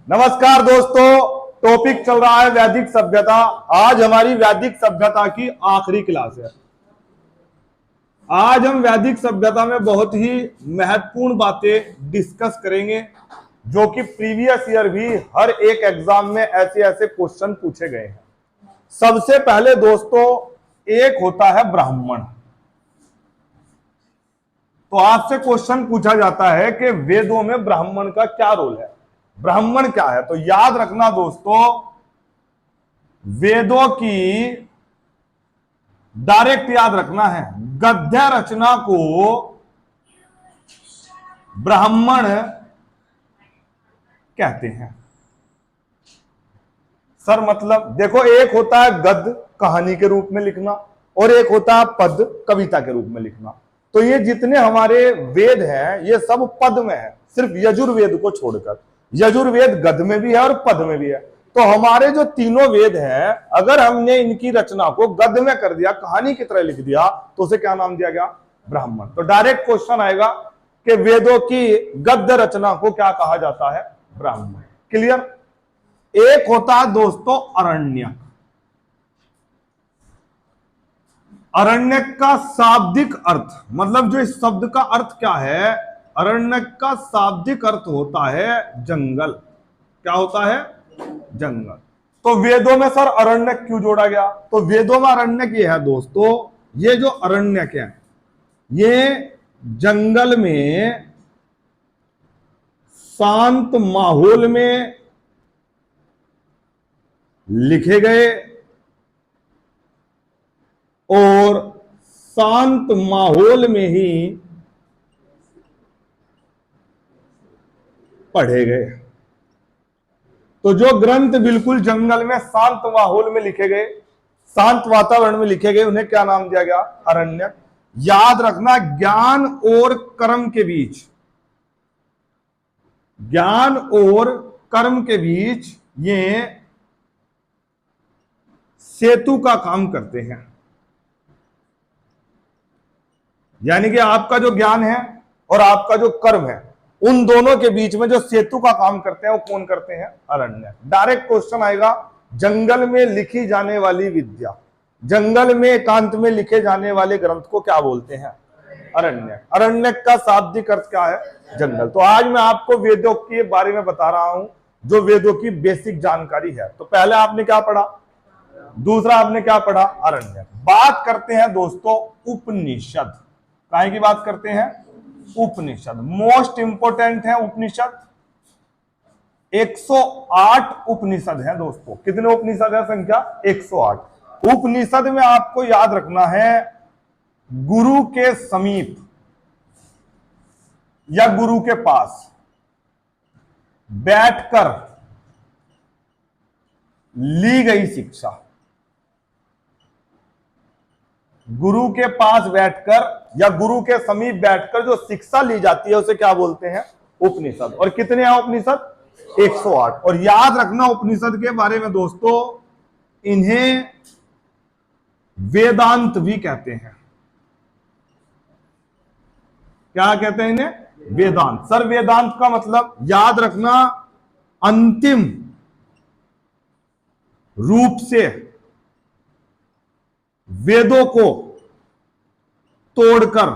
नमस्कार दोस्तों, टॉपिक चल रहा है वैदिक सभ्यता। आज हमारी वैदिक सभ्यता की आखिरी क्लास है। आज हम वैदिक सभ्यता में बहुत ही महत्वपूर्ण बातें डिस्कस करेंगे, जो कि प्रीवियस ईयर भी हर एक एग्जाम में ऐसे ऐसे क्वेश्चन पूछे गए हैं। सबसे पहले दोस्तों, एक होता है ब्राह्मण। तो आपसे क्वेश्चन पूछा जाता है कि वेदों में ब्राह्मण का क्या रोल है, ब्राह्मण क्या है। तो याद रखना दोस्तों, वेदों की डायरेक्ट याद रखना है, गद्य रचना को ब्राह्मण कहते हैं। सर मतलब देखो, एक होता है गद्य कहानी के रूप में लिखना और एक होता है पद कविता के रूप में लिखना। तो ये जितने हमारे वेद हैं ये सब पद में है, सिर्फ यजुर्वेद को छोड़कर। यजुर्वेद गद्य में भी है और पद में भी है। तो हमारे जो तीनों वेद हैं, अगर हमने इनकी रचना को गद्य में कर दिया, कहानी की तरह लिख दिया, तो उसे क्या नाम दिया गया? ब्राह्मण। तो डायरेक्ट क्वेश्चन आएगा कि वेदों की गद्य रचना को क्या कहा जाता है? ब्राह्मण। क्लियर? एक होता है दोस्तों अरण्यक। अरण्यक का शाब्दिक अर्थ, मतलब जो इस शब्द का अर्थ क्या है, अरण्यक का शाब्दिक अर्थ होता है जंगल। क्या होता है? जंगल। तो वेदों में सर अरण्यक क्यों जोड़ा गया? तो वेदों में अरण्यक ये है दोस्तों, ये जो अरण्यक है ये जंगल में शांत माहौल में लिखे गए और शांत माहौल में ही पढ़े गए। तो जो ग्रंथ बिल्कुल जंगल में शांत माहौल में लिखे गए, शांत वातावरण में लिखे गए, उन्हें क्या नाम दिया गया? अरण्यक। याद रखना, ज्ञान और कर्म के बीच, ज्ञान और कर्म के बीच ये सेतु का काम करते हैं। यानी कि आपका जो ज्ञान है और आपका जो कर्म है, उन दोनों के बीच में जो सेतु का काम करते हैं वो कौन करते हैं? अरण्यक। डायरेक्ट क्वेश्चन आएगा, जंगल में लिखी जाने वाली विद्या, जंगल में एकांत में लिखे जाने वाले ग्रंथ को क्या बोलते हैं? अरण्यक। अरण्यक का शाब्दिक अर्थ क्या है? जंगल। तो आज मैं आपको वेदों के बारे में बता रहा हूं, जो वेदों की बेसिक जानकारी है। तो पहले आपने क्या पढ़ा, दूसरा आपने क्या पढ़ा? अरण्यक। बात करते हैं दोस्तों उपनिषद। काहे की बात करते हैं? उपनिषद। मोस्ट इंपोर्टेंट है उपनिषद। 108 उपनिषद है दोस्तों। कितने उपनिषद है? संख्या 108। उपनिषद में आपको याद रखना है, गुरु के समीप या गुरु के पास बैठकर ली गई शिक्षा, गुरु के पास बैठकर या गुरु के समीप बैठकर जो शिक्षा ली जाती है उसे क्या बोलते हैं? उपनिषद। और कितने हैं उपनिषद? 108। और याद रखना उपनिषद के बारे में दोस्तों, इन्हें वेदांत भी कहते हैं। क्या कहते हैं इन्हें? वेदांत। सर वेदांत का मतलब याद रखना, अंतिम रूप से वेदों को तोड़कर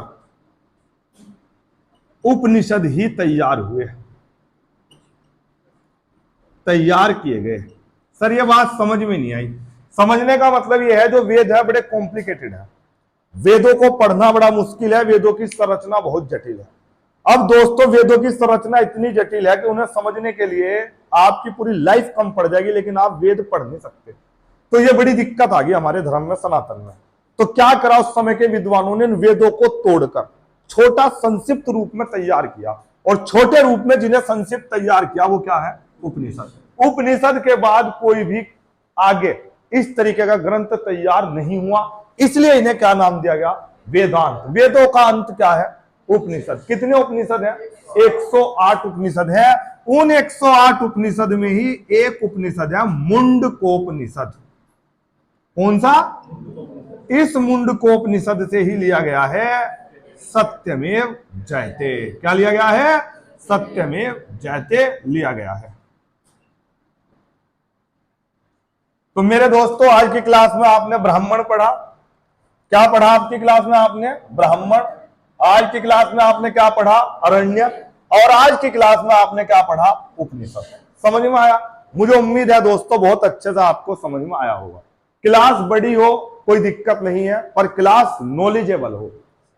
उपनिषद ही तैयार हुए, तैयार किए गए। सर ये बात समझ में नहीं आई। समझने का मतलब यह है, जो वेद है बड़े कॉम्प्लिकेटेड है, वेदों को पढ़ना बड़ा मुश्किल है, वेदों की संरचना बहुत जटिल है। अब दोस्तों वेदों की संरचना इतनी जटिल है कि उन्हें समझने के लिए आपकी पूरी लाइफ कम पड़ जाएगी, लेकिन आप वेद पढ़ नहीं सकते। तो ये बड़ी दिक्कत आ गई हमारे धर्म में, सनातन में। तो क्या करा उस समय के विद्वानों ने? वेदों को तोड़कर छोटा संक्षिप्त रूप में तैयार किया, और छोटे रूप में जिन्हें संक्षिप्त तैयार किया वो क्या है? उपनिषद। उपनिषद के बाद कोई भी आगे इस तरीके का ग्रंथ तैयार नहीं हुआ, इसलिए इन्हें क्या नाम दिया गया? वेदांत। वेदों का अंत क्या है? उपनिषद। कितने उपनिषद हैं? 108 उपनिषद है। उन 108 उपनिषद में ही एक उपनिषद है मुंडकोपनिषद। कौन सा? इस मुंडकोपनिषद से ही लिया गया है सत्यमेव जयते। क्या लिया गया है? सत्यमेव जयते लिया गया है। तो मेरे दोस्तों आज की क्लास में आपने ब्राह्मण पढ़ा। क्या पढ़ा आपकी क्लास में? आपने ब्राह्मण। आज की क्लास में आपने क्या पढ़ा? अरण्यक। और आज की क्लास में आपने क्या पढ़ा? उपनिषद। समझ में आया? मुझे उम्मीद है दोस्तों बहुत अच्छे से आपको समझ में आया होगा। क्लास बड़ी हो कोई दिक्कत नहीं है, पर क्लास नॉलेजेबल हो,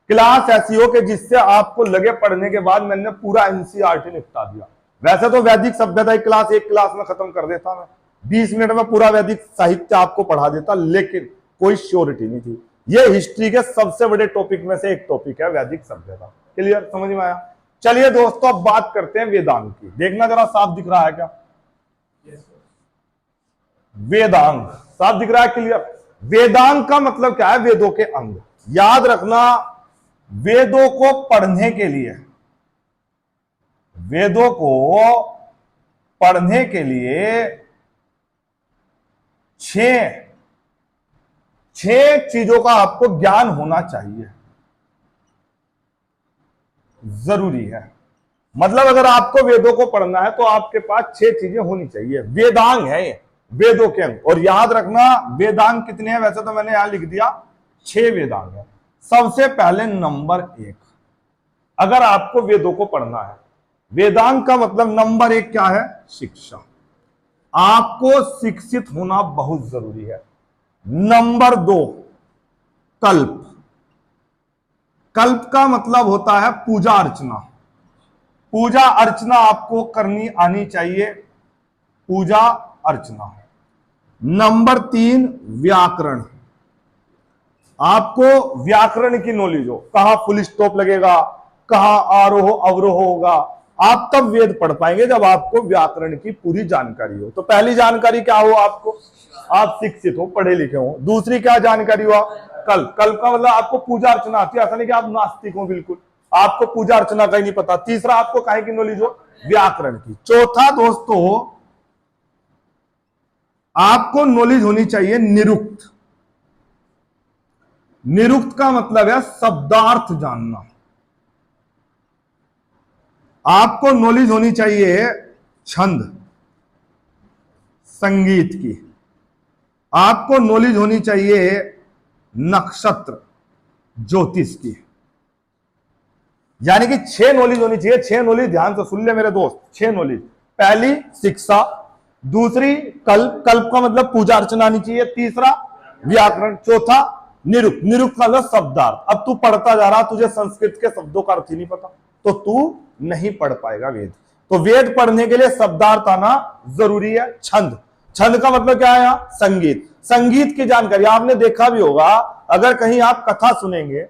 क्लास ऐसी हो कि जिससे आपको लगे पढ़ने के बाद मैंने पूरा एनसीईआरटी निपटा दिया। वैसे तो वैदिक सभ्यता की क्लास एक क्लास में खत्म कर देता मैं, 20 मिनट में पूरा वैदिक साहित्य आपको पढ़ा देता, लेकिन कोई श्योरिटी नहीं थी। ये हिस्ट्री के सबसे बड़े टॉपिक में से एक टॉपिक है वैदिक सभ्यता। क्लियर? समझ में आया? चलिए दोस्तों अब बात करते हैं वेदांग की। देखना जरा साफ दिख रहा है क्या? वेदांग साफ दिख रहा है? क्लियर? वेदांग का मतलब क्या है? वेदों के अंग। याद रखना, वेदों को पढ़ने के लिए, वेदों को पढ़ने के लिए छह चीजों का आपको ज्ञान होना चाहिए, जरूरी है। मतलब अगर आपको वेदों को पढ़ना है तो आपके पास 6 चीजें होनी चाहिए। वेदांग है ये, वेदों के अंग। और याद रखना वेदांग कितने हैं? वैसे तो मैंने यहां लिख दिया 6 वेदांग है। सबसे पहले नंबर 1, अगर आपको वेदों को पढ़ना है, वेदांग का मतलब नंबर 1 क्या है? शिक्षा। आपको शिक्षित होना बहुत जरूरी है। नंबर 2 कल्प। कल्प का मतलब होता है पूजा अर्चना। पूजा अर्चना आपको करनी आनी चाहिए, पूजा अर्चना। नंबर 3 व्याकरण। आपको व्याकरण की नॉलेज हो, कहां फुल स्टॉप लगेगा, कहां आरोह अवरोह होगा। आप तब वेद पढ़ पाएंगे जब आपको व्याकरण की पूरी जानकारी हो। तो पहली जानकारी क्या हो आपको? आप शिक्षित हो, पढ़े लिखे हो। दूसरी क्या जानकारी हो? कल्प का मतलब आपको पूजा अर्चना आती है। ऐसा नहीं कि आप नास्तिक हो, बिल्कुल आपको पूजा अर्चना का ही नहीं पता। तीसरा आपको काहे की नॉलेज हो? व्याकरण की। चौथा दोस्तों आपको नॉलेज होनी चाहिए निरुक्त। निरुक्त का मतलब है शब्दार्थ जानना। आपको नॉलेज होनी चाहिए छंद संगीत की। आपको नॉलेज होनी चाहिए नक्षत्र ज्योतिष की। यानी कि 6 नॉलेज होनी चाहिए। 6 नॉलेज ध्यान से सुन ले मेरे दोस्त, 6 नॉलेज। पहली शिक्षा, दूसरी कल्प का मतलब पूजा अर्चना आनी चाहिए, तीसरा व्याकरण, चौथा निरुक्त का मतलब शब्दार्थ। अब तू पढ़ता जा रहा, तुझे संस्कृत के शब्दों का अर्थ ही नहीं पता तो तू नहीं पढ़ पाएगा वेद। तो वेद पढ़ने के लिए शब्दार्थ आना जरूरी है। छंद का मतलब क्या है? संगीत। संगीत की जानकारी आपने देखा भी होगा, अगर कहीं आप कथा सुनेंगे,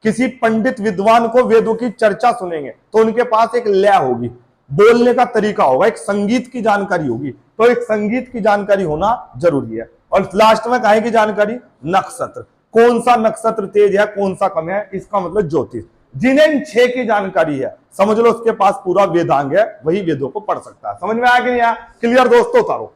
किसी पंडित विद्वान को वेदों की चर्चा सुनेंगे, तो उनके पास एक लय होगी, बोलने का तरीका होगा, एक संगीत की जानकारी होगी। तो एक संगीत की जानकारी होना जरूरी है। और लास्ट में काहे की जानकारी? नक्षत्र। कौन सा नक्षत्र तेज है, कौन सा कम है, इसका मतलब ज्योतिष। जिन्हें इन 6 की जानकारी है, समझ लो उसके पास पूरा वेदांग है, वही वेदों को पढ़ सकता है। समझ में आया कि नहीं आया? क्लियर दोस्तों? उतारो।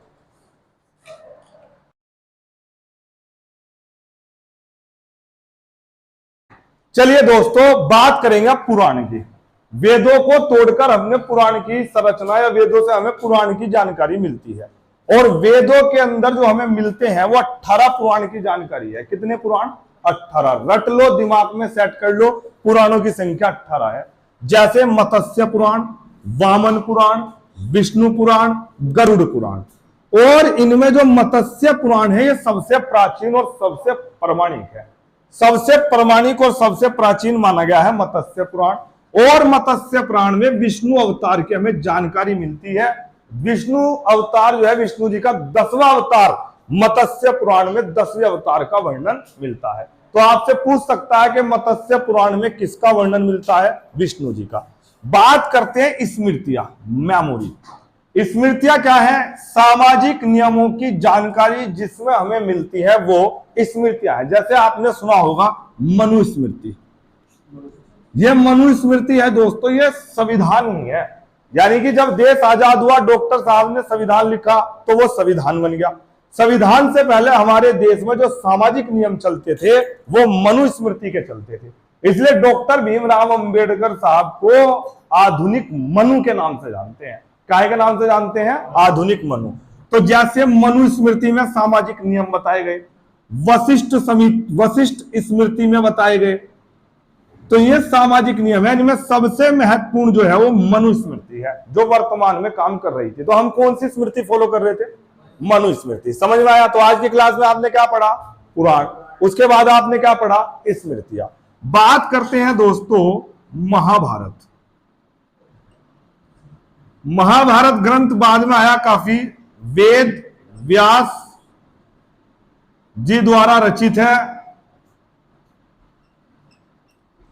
चलिए दोस्तों बात करेंगे पुराण की। वेदों को तोड़कर हमने पुराण की संरचना या वेदों से हमें पुराण की जानकारी मिलती है। और वेदों के अंदर जो हमें मिलते हैं वो 18 पुराण की जानकारी है। कितने पुराण? 18। रट लो, दिमाग में सेट कर लो, पुराणों की संख्या 18 है। जैसे मत्स्य पुराण, वामन पुराण, विष्णु पुराण, गरुड़ पुराण। और इनमें जो मत्स्य पुराण है ये सबसे प्राचीन और सबसे प्रामाणिक है। सबसे प्रामाणिक और सबसे प्राचीन माना गया है मत्स्य पुराण। और मत्स्य पुराण में विष्णु अवतार की हमें जानकारी मिलती है। विष्णु अवतार जो है विष्णु जी का 10वां अवतार, मत्स्य पुराण में 10वें अवतार का वर्णन मिलता है। तो आपसे पूछ सकता है कि मत्स्य पुराण में किसका वर्णन मिलता है? विष्णु जी का। बात करते हैं स्मृतियां, मेमोरी। स्मृतियां क्या है? सामाजिक नियमों की जानकारी जिसमें हमें मिलती है वो स्मृतियां है। जैसे आपने सुना होगा मनुस्मृति। ये मनुस्मृति है दोस्तों, ये संविधान नहीं है। यानी कि जब देश आजाद हुआ, डॉक्टर साहब ने संविधान लिखा तो वो संविधान बन गया। संविधान से पहले हमारे देश में जो सामाजिक नियम चलते थे वो मनुस्मृति के चलते थे। इसलिए डॉक्टर भीमराव अंबेडकर साहब को आधुनिक मनु के नाम से जानते हैं। काहे के नाम से जानते हैं? आधुनिक मनु। तो जैसे मनुस्मृति में सामाजिक नियम बताए गए, वशिष्ठ स्मृति में बताए गए, तो ये सामाजिक नियम है। इनमें सबसे महत्वपूर्ण जो है वो मनुस्मृति है, जो वर्तमान में काम कर रही थी। तो हम कौन सी स्मृति फॉलो कर रहे थे? मनुस्मृति। समझ में आया? तो आज की क्लास में आपने क्या पढ़ा? पुराण। उसके बाद आपने क्या पढ़ा? स्मृतियां। बात करते हैं दोस्तों महाभारत। महाभारत ग्रंथ बाद में आया काफी, वेद व्यास जी द्वारा रचित है।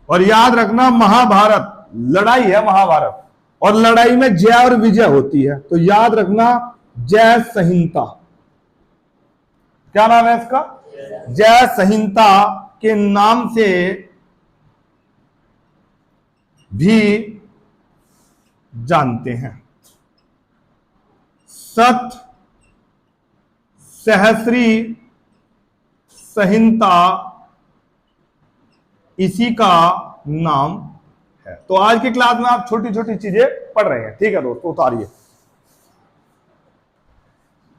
और याद रखना महाभारत लड़ाई है, महाभारत, और लड़ाई में जय और विजय होती है। तो याद रखना जय संहिता। क्या नाम है इसका? जय संहिता के नाम से भी जानते हैं। सत सहस्री संहिता इसी का नाम है। तो आज की क्लास में आप छोटी छोटी चीजें पढ़ रहे हैं, ठीक है दोस्तों? उतारिए।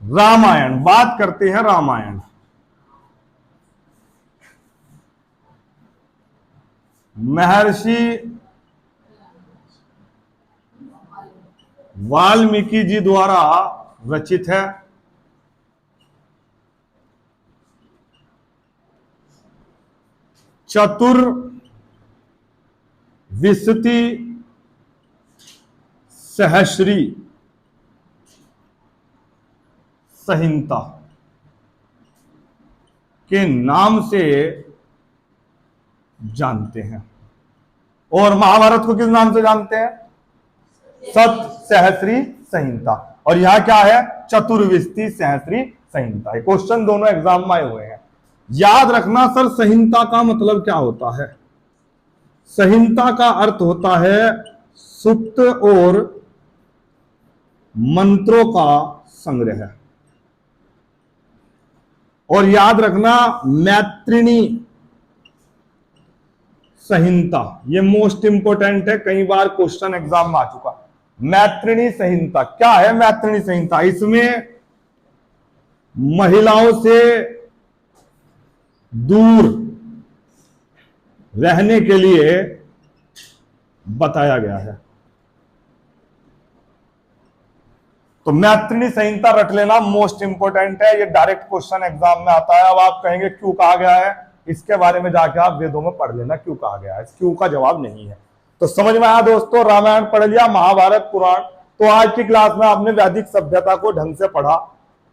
रामायण, बात करते हैं रामायण। महर्षि वाल्मीकि जी द्वारा रचित है। चतुर्विंशति सहस्री संहिता के नाम से जानते हैं। और महाभारत को किस नाम से जानते हैं? सत सहस्री संहिता। और यहां क्या है? चतुर्विंशति सहस्री संहिता। क्वेश्चन दोनों एग्जाम में आए हुए हैं। याद रखना सर, संहिता का मतलब क्या होता है? संहिता का अर्थ होता है सूक्त और मंत्रों का संग्रह। और याद रखना मैत्रिणी संहिता, ये मोस्ट इंपोर्टेंट है, कई बार क्वेश्चन एग्जाम में आ चुका। मैत्रिणी संहिता क्या है? मैत्रिणी संहिता, इसमें महिलाओं से दूर रहने के लिए बताया गया है। तो मैत्रिणी संहिता रट लेना, मोस्ट इंपोर्टेंट है। ये डायरेक्ट क्वेश्चन एग्जाम में आता है। अब आप कहेंगे क्यों कहा गया है, इसके बारे में जाके आप वेदों में पढ़ लेना क्यों कहा गया है। क्यों का जवाब नहीं है। तो समझ में आया दोस्तों? रामायण पढ़ लिया, महाभारत, पुराण। तो आज की क्लास में आपने वैदिक सभ्यता को ढंग से पढ़ा।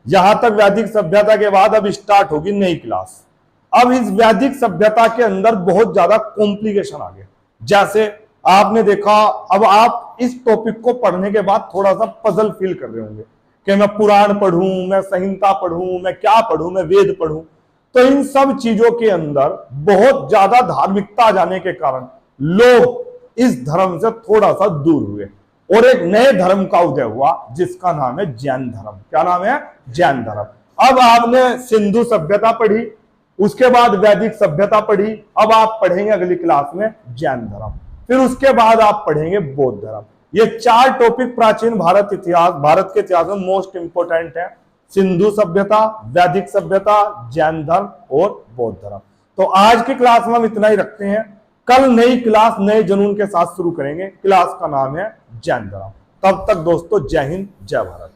यहां तक वैदिक सभ्यता के बाद अब स्टार्ट होगी नई क्लास। अब इस वैदिक सभ्यता के अंदर बहुत ज्यादा कॉम्प्लिकेशन आ गए। जैसे आपने देखा, अब आप इस टॉपिक को पढ़ने के बाद थोड़ा सा पजल फील कर रहे होंगे कि मैं पुराण पढ़ूं, मैं संहिता पढ़ूं, मैं क्या पढ़ूं, मैं वेद पढ़ूं। तो इन सब चीजों के अंदर बहुत ज्यादा धार्मिकता आ जाने के कारण लोग इस धर्म से थोड़ा सा दूर हुए और एक नए धर्म का उदय हुआ जिसका नाम है जैन धर्म। क्या नाम है? जैन धर्म। अब आपने सिंधु सभ्यता पढ़ी, उसके बाद वैदिक सभ्यता पढ़ी, अब आप पढ़ेंगे अगली क्लास में जैन धर्म, फिर उसके बाद आप पढ़ेंगे बौद्ध धर्म। ये चार टॉपिक प्राचीन भारत के इतिहास में मोस्ट इंपोर्टेंट है। सिंधु सभ्यता, वैदिक सभ्यता, जैन धर्म और बौद्ध धर्म। तो आज की क्लास में हम इतना ही रखते हैं। कल नई क्लास नए जुनून के साथ शुरू करेंगे। क्लास का नाम है जैन धर्म। तब तक दोस्तों जय हिंद, जय भारत।